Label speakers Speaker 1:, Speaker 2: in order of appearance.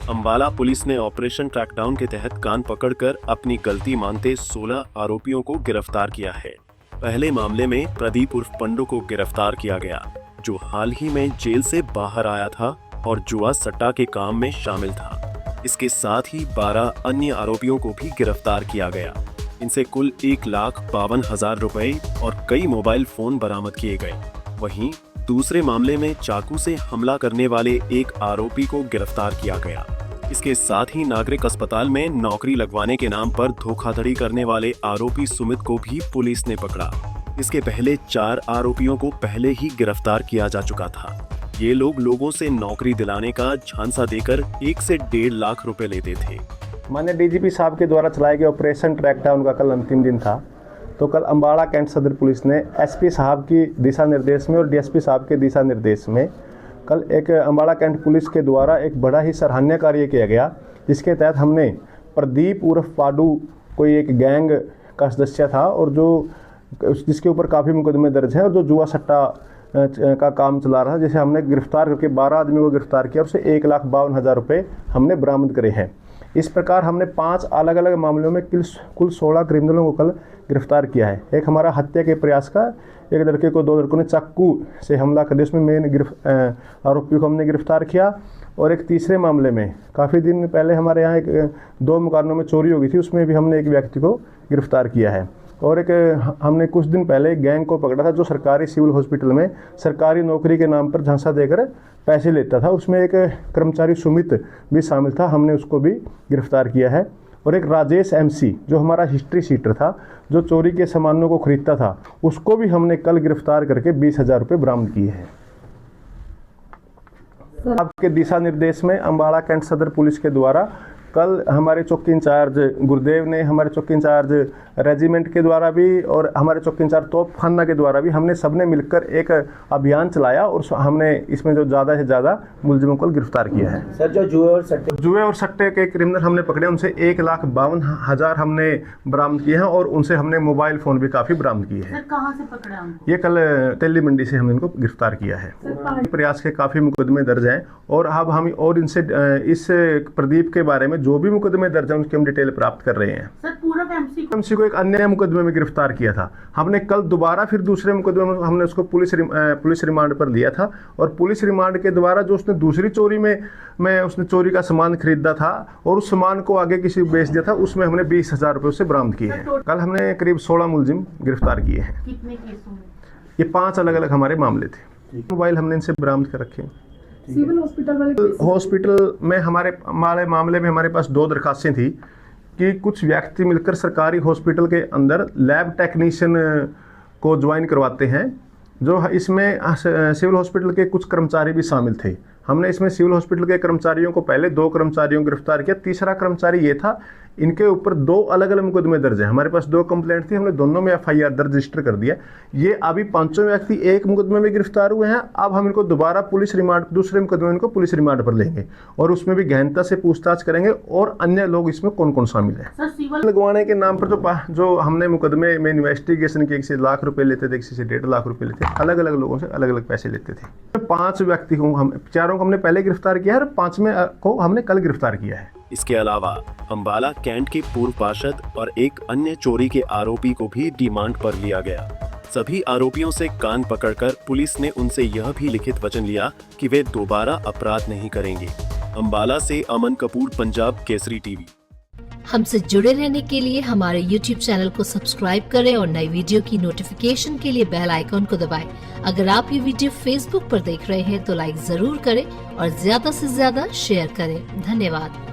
Speaker 1: Ambala police ने operation ट्रैकडाउन के तहत कान पकड़कर अपनी गलती मानते 16 आरोपियों को गिरफ्तार किया है। पहले मामले में प्रदीप उर्फ पंडू को गिरफ्तार किया गया, जो हाल ही में जेल से बाहर आया था और जुआ सट्टा के काम में शामिल था। इसके साथ ही 12 अन्य आरोपियों को भी गिरफ्तार किया गया। इनसे कुल 1,52,000 रुपए और कई मोबाइल फोन बरामद किए गए। वहीं दूसरे मामले में चाकू से हमला करने वाले एक आरोपी को गिरफ्तार किया गया। इसके साथ ही नागरिक अस्पताल में नौकरी लगवाने के नाम पर धोखाधड़ी करने वाले आरोपी सुमित को भी पुलिस ने पकड़ा। इसके पहले 4 आरोपियों को पहले ही गिरफ्तार किया जा चुका था। ये लोगों से नौकरी दिलाने का झांसा देकर 1 से 1.5 लाख रुपए लेते थे।
Speaker 2: माननीय डीजीपी साहब के द्वारा चलाए गए ऑपरेशन ट्रैकडाउन का कल अंतिम दिन था। तो कल अंबाला कैंट सदर पुलिस ने एसपी साहब की दिशा निर्देश में और डीएसपी साहब के दिशा निर्देश में कल एक अंबाला कैंट पुलिस के द्वारा एक बड़ा ही सराहनीय कार्य किया गया, जिसके तहत हमने प्रदीप उर्फ पाडू कोई एक गैंग का सदस्य था और जिसके ऊपर काफ़ी मुकदमे दर्ज हैं और जो जुआ सट्टा का काम चला रहा है, जिसे हमने गिरफ्तार करके 12 आदमी को गिरफ्तार किया और उसे 1,52,000 रुपये हमने बरामद करे हैं। इस प्रकार हमने 5 अलग अलग मामलों में कुल 16 क्रिमिनलों को कल गिरफ्तार किया है। एक हमारा हत्या के प्रयास का, एक लड़के को 2 लड़कों ने चाकू से हमला कर दिया, उसमें मेन आरोपी को हमने गिरफ्तार किया। और एक तीसरे मामले में काफ़ी दिन पहले हमारे यहाँ 2 मकानों में चोरी हो गई थी, उसमें भी हमने एक व्यक्ति को गिरफ्तार किया है। और एक हमने कुछ दिन पहले एक गैंग को पकड़ा था जो सरकारी सिविल हॉस्पिटल में सरकारी नौकरी के नाम पर झांसा देकर पैसे लेता था। उसमें एक कर्मचारी सुमित भी शामिल था, हमने उसको भी गिरफ्तार किया है। और एक राजेश MC जो हमारा हिस्ट्री सीटर था, जो चोरी के सामानों को खरीदता था, उसको भी हमने कल गिरफ्तार करके 20,000 रुपये बरामद किए हैं। आपके दिशा निर्देश में अंबाला कैंट सदर पुलिस के द्वारा कल हमारे चौकी इंचार्ज गुरुदेव ने, हमारे चौकी इंचार्ज रेजिमेंट के द्वारा भी और हमारे चौकी इंचार्ज तोपखाना के द्वारा भी हमने सबने मिलकर एक अभियान चलाया और हमने इसमें जो ज़्यादा से ज़्यादा मुलजिमों को गिरफ्तार किया है।
Speaker 3: सर, जो जुए और सट्टे
Speaker 2: के क्रिमिनल हमने पकड़े, उनसे 1,52,000 हमने बरामद किए हैं और उनसे हमने मोबाइल फ़ोन भी काफ़ी बरामद किए हैं।
Speaker 4: कहाँ से पकड़ा?
Speaker 2: ये कल तेली मंडी से हमने इनको गिरफ्तार किया है। प्रयास के काफ़ी मुकदमे दर्ज हैं और अब हम और इनसे इस प्रदीप के बारे में जो भी मुकदमे दर्ज हैं उनकी हम डिटेल प्राप्त कर रहे हैं।
Speaker 4: सर, पूरा
Speaker 2: MC को एक अन्य मुकदमे में गिरफ्तार किया था। हमने कल दोबारा फिर दूसरे मुकदमे में हमने उसको पुलिस रिमांड पर लिया था और पुलिस रिमांड के द्वारा जो उसने दूसरी चोरी में उसने चोरी का सामान खरीदा था और उस सामान को आगे किसी को बेच दिया था, उसमें हमने 20,000 रुपये उससे बरामद किए हैं। कल हमने करीब 16 मुलजिम गिरफ्तार किए हैं।
Speaker 4: कितने केसों में?
Speaker 2: ये 5 अलग अलग हमारे मामले थे। मोबाइल हमने इनसे बरामद कर रखे हैं।
Speaker 4: सिविल
Speaker 2: हॉस्पिटल में हमारे मामले में हमारे पास 2 दरखास्तें थी कि कुछ व्यक्ति मिलकर सरकारी हॉस्पिटल के अंदर लैब टेक्नीशियन को ज्वाइन करवाते हैं, जो इसमें सिविल हॉस्पिटल के कुछ कर्मचारी भी शामिल थे। हमने इसमें सिविल हॉस्पिटल के कर्मचारियों को पहले 2 कर्मचारियों को गिरफ्तार किया। तीसरा कर्मचारी ये था, इनके ऊपर 2 अलग अलग मुकदमे दर्ज हैं। हमारे पास 2 कंप्लेंट थी, हमने दोनों में FIR दर्ज रजिस्टर कर दिया। ये अभी 5 व्यक्ति एक मुकदमे में गिरफ्तार हुए हैं। अब हम इनको दोबारा दूसरे मुकदमे में इनको पुलिस रिमांड पर लेंगे और उसमें भी गहनता से पूछताछ करेंगे और अन्य लोग इसमें कौन कौन शामिल है। लगवाने के नाम पर जो हमने मुकदमे में इन्वेस्टिगेशन की, 1 से लाख रुपये लेते थे, 1 से 1.5 लाख रुपये लेते, अलग अलग लोगों से अलग अलग पैसे लेते थे। 5 व्यक्ति को 4 को हमने पहले गिरफ्तार किया है और 5वें को हमने कल गिरफ्तार किया है।
Speaker 1: इसके अलावा अंबाला कैंट के पूर्व पार्षद और एक अन्य चोरी के आरोपी को भी रिमांड पर लिया गया। सभी आरोपियों से कान पकड़कर पुलिस ने उनसे यह भी लिखित वचन लिया कि वे दोबारा अपराध नहीं करेंगे। अंबाला से अमन कपूर, पंजाब केसरी टीवी।
Speaker 5: हमसे जुड़े रहने के लिए हमारे YouTube चैनल को सब्सक्राइब करें और नई वीडियो की नोटिफिकेशन के लिए बेल आइकॉन को दबाएं। अगर आप ये वीडियो Facebook पर देख रहे हैं तो लाइक जरूर करें और ज्यादा से ज्यादा शेयर करें। धन्यवाद।